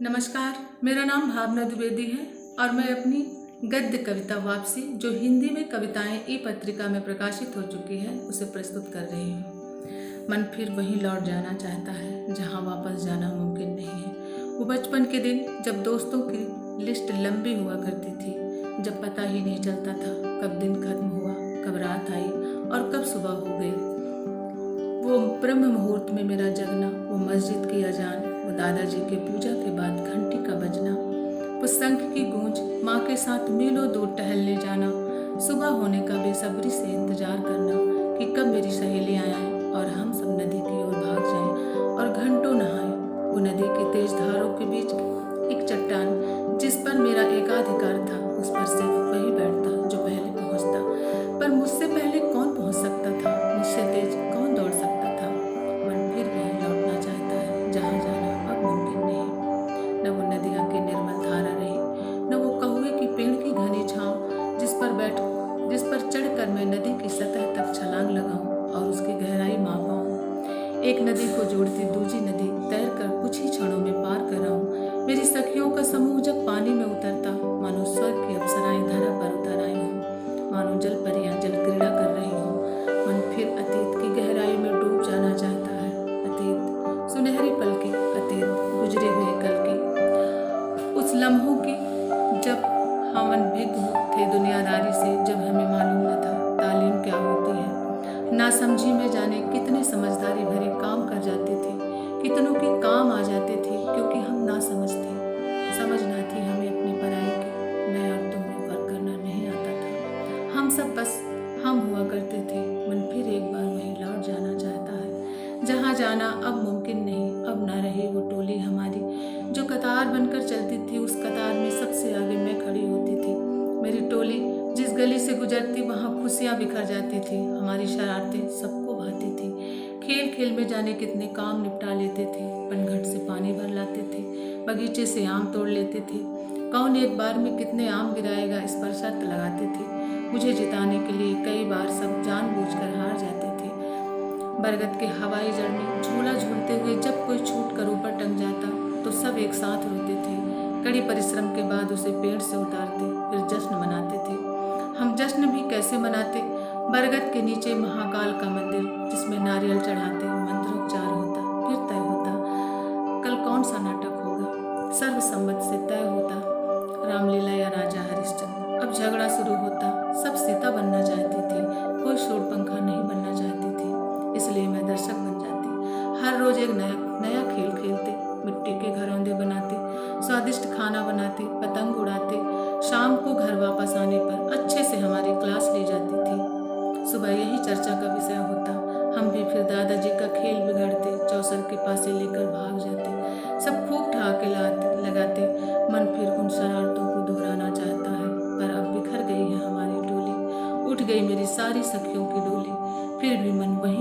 नमस्कार, मेरा नाम भावना द्विवेदी है और मैं अपनी गद्य कविता वापसी जो हिंदी में कविताएं ई पत्रिका में प्रकाशित हो चुकी है उसे प्रस्तुत कर रही हूँ। मन फिर वहीं लौट जाना चाहता है जहाँ वापस जाना मुमकिन नहीं है। वो बचपन के दिन जब दोस्तों की लिस्ट लंबी हुआ करती थी, जब पता ही नहीं चलता था कब दिन खत्म हुआ, कब रात आई और कब सुबह हो गई। वो ब्रह्म मुहूर्त में मेरा जगना, वो मस्जिद की अजान, वो दादाजी के पूजा के बाद घंटी का बजना, वो शंख की गूंज, माँ के साथ मीलों दूर टहलने जाना, सुबह होने का बेसब्री से इंतजार करना कि कब मेरी सहेलियाँ आएं और हम सब नदी की ओर भाग जाएं और घंटों नहाएं। वो नदी की तेज धारों के बीच एक चट्टान जिस पर मेरा एकाधिकार था, उस पर सिर्फ वही बैठता जो पहले पहुँचता। पर मुझसे पहले कौन पहुँच सकता था, मुझसे तेज कौन दौड़ सकता था। मन फिर वहीं लौटना चाहता है जहाँ जाना अब मुमकिन नहीं। न वो नदियाँ की निर्मल धारा रही, न वो कहुए की पेड़ की घनी छाँव जिस पर चढ़कर मैं नदी की सतह तक छलांग लगाऊं और उसकी गहराई माप पाऊं। एक नदी को जोड़ती दूसरी नदी तैरकर कुछ ही क्षणों में पार कर आऊं। मेरी सखियों का समूह जब पानी में उतरता, मानो स्वर्ग की अप्सराएं धरा पर उतर आई हों, मानो जल परियां जल क्रीड़ा कर रही हों। मन फिर अतीत की गहराई में डूब जाना चाहता है। अतीत सुनहरी पल की, अतीत गुजरे हुए कल की, उस लम्हों की जब हम अनभिज्ञ थे दुनियादारी से, जब हमें मालूम न था तालीम क्या होती है। ना समझी में जाने कितने समझदारी भरे काम कर जाते थे, कितनों के काम आ जाते थे क्योंकि हम ना समझते। समझ ना थी हमें अपनी पराई की, मैं और तुम में फर्क करना नहीं आता था। हम सब बस हम हुआ करते थे। मन फिर एक बार वहीं लौट जाना चाहता है जहाँ जाना अब मुमकिन नहीं। अब ना रही वो टोली हमारी जो कतार बनकर चलती थी, उस कतार में सबसे आगे मैं खड़ी होती थी। मेरी टोली जिस गली से गुजरती वहाँ खुशियाँ बिखर जाती थी, हमारी शरारतें सबको भाती थी। खेल खेल में जाने कितने काम निपटा लेते थे, पनघट से पानी भर लाते थे, बगीचे से आम तोड़ लेते थे। कौन एक बार में कितने आम गिराएगा इस पर शर्त लगाते थे। मुझे जिताने के लिए कई बार सब जानबूझकर हार जाते थे। बरगद के हवाई जड़ में झूला झूलते हुए जब कोई छूट कर ऊपर टंग जाता तो सब एक साथ रोते थे। कड़ी परिश्रम के बाद उसे पेड़ से उतारते, फिर जश्न मनाते थे। हम जश्न भी कैसे मनाते। बरगद के नीचे महाकाल का मंदिर जिसमें नारियल चढ़ाते, मंत्रोच्चार होता, फिर तय होता कल कौन सा नाटक होगा। सर्वसम्मत से तय होता रामलीला या राजा हरिश्चंद्र। अब झगड़ा शुरू होता, सब सीता बनना चाहती थी, कोई शूरपंखा नहीं बनना चाहती थी, इसलिए मैं दर्शक बन जाती। हर रोज एक नया खेल खेलते, मिट्टी के घरौंदे बनाते, स्वादिष्ट खाना बनाते, पतंग उड़ाते। शाम को घर वापस आने पर अच्छे से हमारी क्लास ली जाती थी। सुबह यही चर्चा का विषय होता। हम भी फिर दादाजी का खेल बिगाड़ते, चौसर के पासे लेकर भाग जाते, सब खूब ठहाके लगाते। मन फिर उन शरारतों को दोहराना चाहता है, पर अब बिखर गई है हमारी टोली, उठ गई मेरी सारी सखियों की डोली। फिर भी मन वही